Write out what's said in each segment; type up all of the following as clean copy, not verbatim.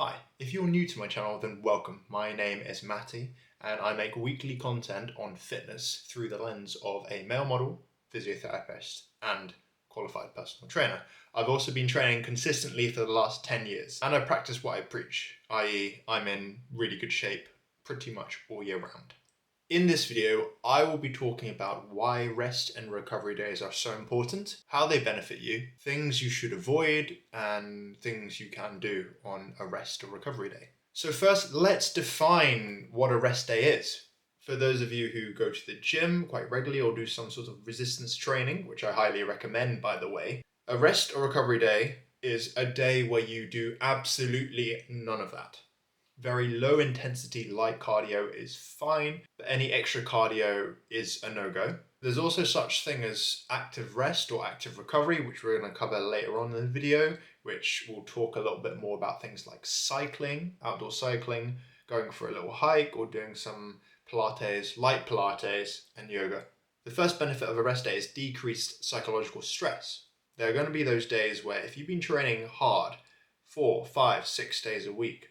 Hi, if you're new to my channel, then welcome. My name is Matty, and I make weekly content on fitness through the lens of a male model, physiotherapist, and qualified personal trainer. I've also been training consistently for the last 10 years, and I practice what I preach, i.e. I'm in really good shape pretty much all year round. In this video, I will be talking about why rest and recovery days are so important, how they benefit you, things you should avoid, and things you can do on a rest or recovery day. So first, let's define what a rest day is. For those of you who go to the gym quite regularly or do some sort of resistance training, which I highly recommend by the way, a rest or recovery day is a day where you do absolutely none of that. Very low intensity light cardio is fine, but any extra cardio is a no-go. There's also such thing as active rest or active recovery, which we're going to cover later on in the video, which will talk a little bit more about things like cycling, outdoor cycling, going for a little hike, or doing some Pilates, light Pilates, and yoga. The first benefit of a rest day is decreased psychological stress. There are going to be those days where if you've been training hard 4, 5, 6 days a week,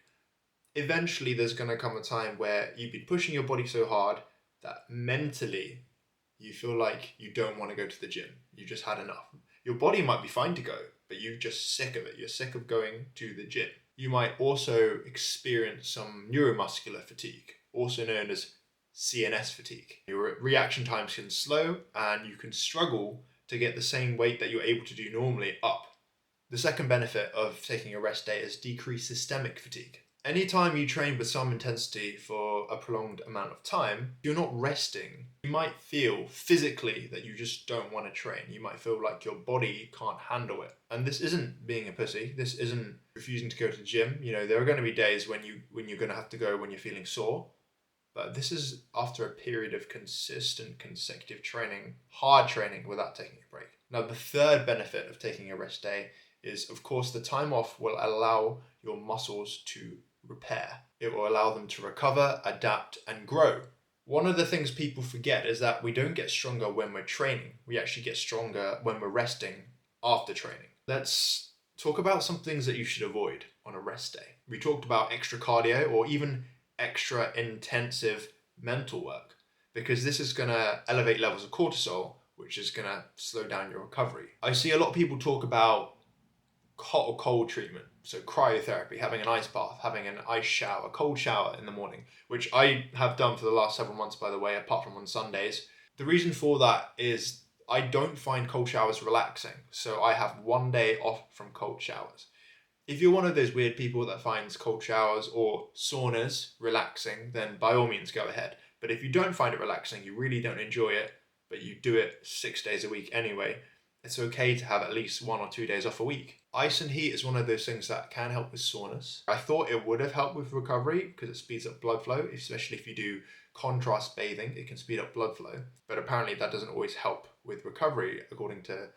eventually there's going to come a time where you've been pushing your body so hard that mentally you feel like you don't want to go to the gym. You just had enough. Your body might be fine to go, but you're just sick of it. You're sick of going to the gym. You might also experience some neuromuscular fatigue, also known as CNS fatigue. Your reaction times can slow and you can struggle to get the same weight that you're able to do normally up. The second benefit of taking a rest day is decreased systemic fatigue. Anytime you train with some intensity for a prolonged amount of time, you're not resting. You might feel physically that you just don't want to train. You might feel like your body can't handle it. And this isn't being a pussy. This isn't refusing to go to the gym. You know, there are going to be days when you're going to have to go when you're feeling sore. But this is after a period of consistent, consecutive training, hard training without taking a break. Now, the third benefit of taking a rest day is, of course, the time off will allow your muscles to repair. It will allow them to recover, adapt, and grow. One of the things people forget is that we don't get stronger when we're training. We actually get stronger when we're resting after training. Let's talk about some things that you should avoid on a rest day. We talked about extra cardio or even extra intensive mental work, because this is going to elevate levels of cortisol, which is going to slow down your recovery. I see a lot of people talk about hot or cold treatment. So cryotherapy, having an ice bath, having an ice shower, cold shower in the morning, which I have done for the last several months, by the way, apart from on Sundays. The reason for that is I don't find cold showers relaxing. So I have one day off from cold showers. If you're one of those weird people that finds cold showers or saunas relaxing, then by all means go ahead. But if you don't find it relaxing, you really don't enjoy it, but you do it 6 days a week anyway, it's okay to have at least 1 or 2 days off a week. Ice and heat is one of those things that can help with soreness. I thought it would have helped with recovery because it speeds up blood flow, especially if you do contrast bathing, it can speed up blood flow. But apparently that doesn't always help with recovery, according to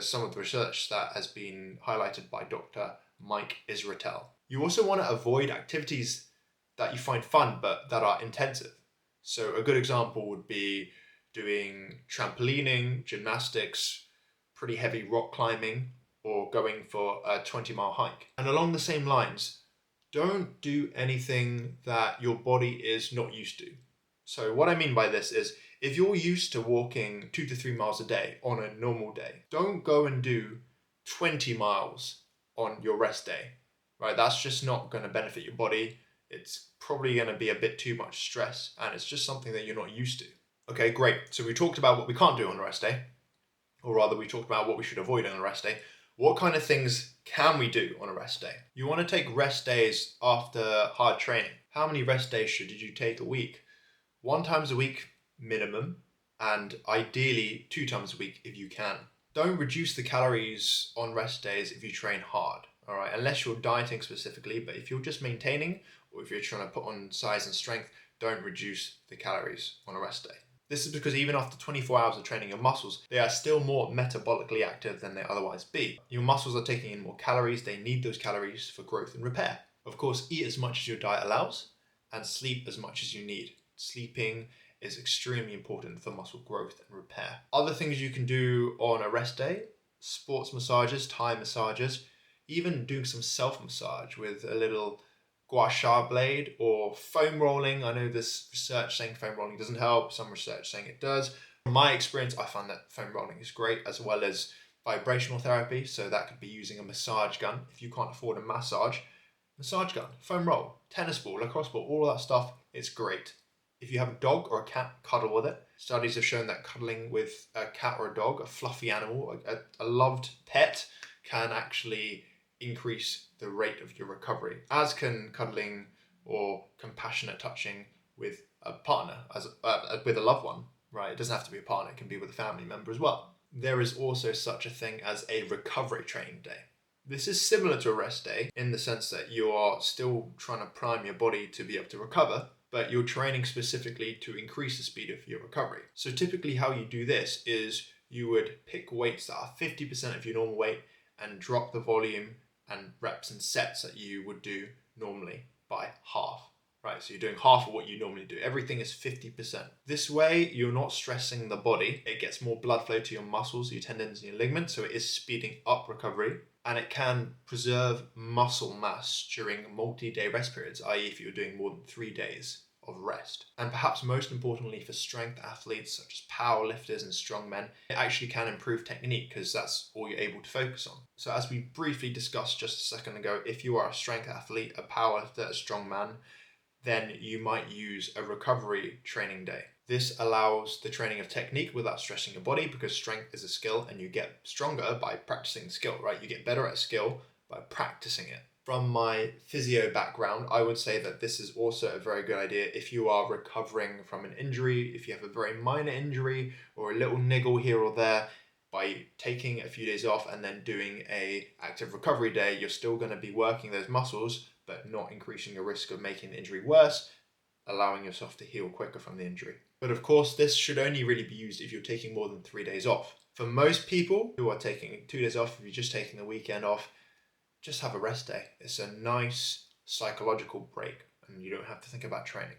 some of the research that has been highlighted by Dr. Mike Israetel. You also want to avoid activities that you find fun but that are intensive. So a good example would be doing trampolining, gymnastics, pretty heavy rock climbing, or going for a 20-mile hike. And along the same lines, don't do anything that your body is not used to. So what I mean by this is, if you're used to walking 2 to 3 miles a day on a normal day, don't go and do 20 miles on your rest day, right? That's just not going to benefit your body. It's probably going to be a bit too much stress, and it's just something that you're not used to. Okay, great. So we talked about what we can't do on a rest day, or rather we talked about what we should avoid on a rest day. What kind of things can we do on a rest day? You want to take rest days after hard training. How many rest days should you take a week? 1 time a week minimum, and ideally 2 times a week if you can. Don't reduce the calories on rest days if you train hard, all right? Unless you're dieting specifically, but if you're just maintaining or if you're trying to put on size and strength, don't reduce the calories on a rest day. This is because even after 24 hours of training your muscles, they are still more metabolically active than they otherwise be. Your muscles are taking in more calories, they need those calories for growth and repair. Of course, eat as much as your diet allows and sleep as much as you need. Sleeping is extremely important for muscle growth and repair. Other things you can do on a rest day: sports massages, Thai massages, even doing some self-massage with a little gua sha blade or foam rolling. I know there's research saying foam rolling doesn't help, some research saying it does. From my experience, I find that foam rolling is great, as well as vibrational therapy. So that could be using a massage gun. If you can't afford a massage gun, foam roll, tennis ball, lacrosse ball, all of that stuff, it's great. If you have a dog or a cat, cuddle with it. Studies have shown that cuddling with a cat or a dog, a fluffy animal, a loved pet, can actually increase the rate of your recovery, as can cuddling or compassionate touching with a partner, with a loved one, right? It doesn't have to be a partner, it can be with a family member as well. There is also such a thing as a recovery training day. This is similar to a rest day in the sense that you are still trying to prime your body to be able to recover, but you're training specifically to increase the speed of your recovery. So typically how you do this is you would pick weights that are 50% of your normal weight and drop the volume and reps and sets that you would do normally by half. Right, so you're doing half of what you normally do. Everything is 50%. This way, you're not stressing the body. It gets more blood flow to your muscles, your tendons, and your ligaments, so it is speeding up recovery. And it can preserve muscle mass during multi-day rest periods, i.e. if you're doing more than 3 days of rest. And perhaps most importantly for strength athletes such as power lifters and strongmen, it actually can improve technique because that's all you're able to focus on. So as we briefly discussed just a second ago, if you are a strength athlete, a power lifter, a strongman, then you might use a recovery training day. This allows the training of technique without stressing your body, because strength is a skill and you get stronger by practicing the skill, right? You get better at a skill by practicing it. From my physio background, I would say that this is also a very good idea if you are recovering from an injury, if you have a very minor injury or a little niggle here or there. By taking a few days off and then doing a active recovery day, you're still going to be working those muscles, but not increasing your risk of making the injury worse, allowing yourself to heal quicker from the injury. But of course, this should only really be used if you're taking more than 3 days off. For most people who are taking 2 days off, if you're just taking the weekend off, just have a rest day. It's a nice psychological break and you don't have to think about training.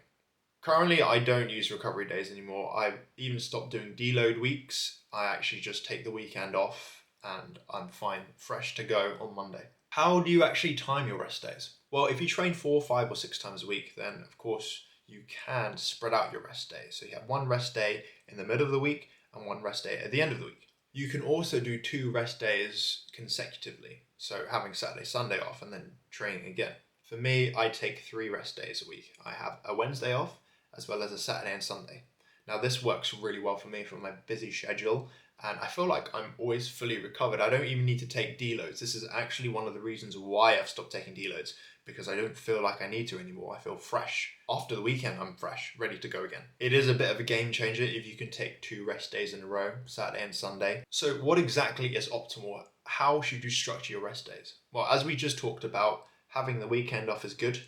Currently, I don't use recovery days anymore. I've even stopped doing deload weeks. I actually just take the weekend off and I'm fine, fresh to go on Monday. How do you actually time your rest days? Well, if you train 4, 5 or 6 times a week, then of course you can spread out your rest days. So you have one rest day in the middle of the week and one rest day at the end of the week. You can also do 2 rest days consecutively. So having Saturday, Sunday off and then training again. For me, I take 3 rest days a week. I have a Wednesday off as well as a Saturday and Sunday. Now this works really well for me for my busy schedule, and I feel like I'm always fully recovered. I don't even need to take deloads. This is actually one of the reasons why I've stopped taking deloads, because I don't feel like I need to anymore. I feel fresh. After the weekend, I'm fresh, ready to go again. It is a bit of a game changer if you can take 2 rest days in a row, Saturday and Sunday. So what exactly is optimal? How should you structure your rest days? Well, as we just talked about, having the weekend off is good,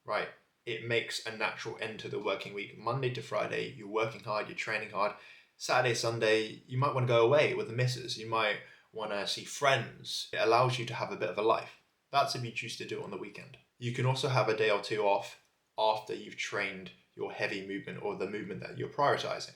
right? It makes a natural end to the working week. Monday to Friday, you're working hard, you're training hard. Saturday, Sunday, you might want to go away with the missus. You might want to see friends. It allows you to have a bit of a life. That's if you choose to do it on the weekend. You can also have a day or 2 off after you've trained your heavy movement or the movement that you're prioritizing.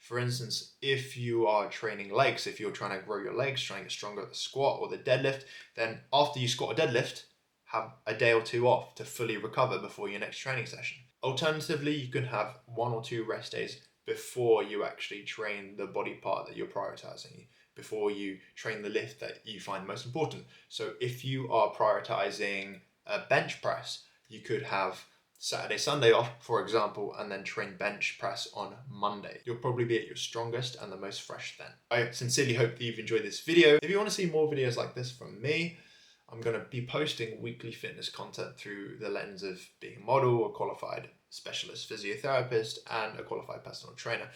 For instance, if you are training legs, if you're trying to grow your legs, trying to get stronger at the squat or the deadlift, then after you squat or deadlift, have a day or 2 off to fully recover before your next training session. Alternatively, you can have 1 or 2 rest days before you actually train the body part that you're prioritizing, before you train the lift that you find most important. So if you are prioritizing a bench press, you could have Saturday, Sunday off, for example, and then train bench press on Monday. You'll probably be at your strongest and the most fresh then. I sincerely hope that you've enjoyed this video. If you want to see more videos like this from me, I'm going to be posting weekly fitness content through the lens of being a model, a qualified specialist physiotherapist, and a qualified personal trainer.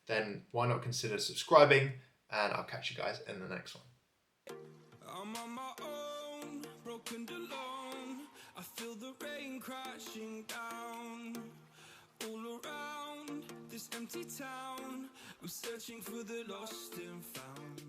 Then why not consider subscribing, and I'll catch you guys in the next one. I'm on my own, broken alone. I feel the rain crashing down all around this empty town. I'm searching for the lost and found.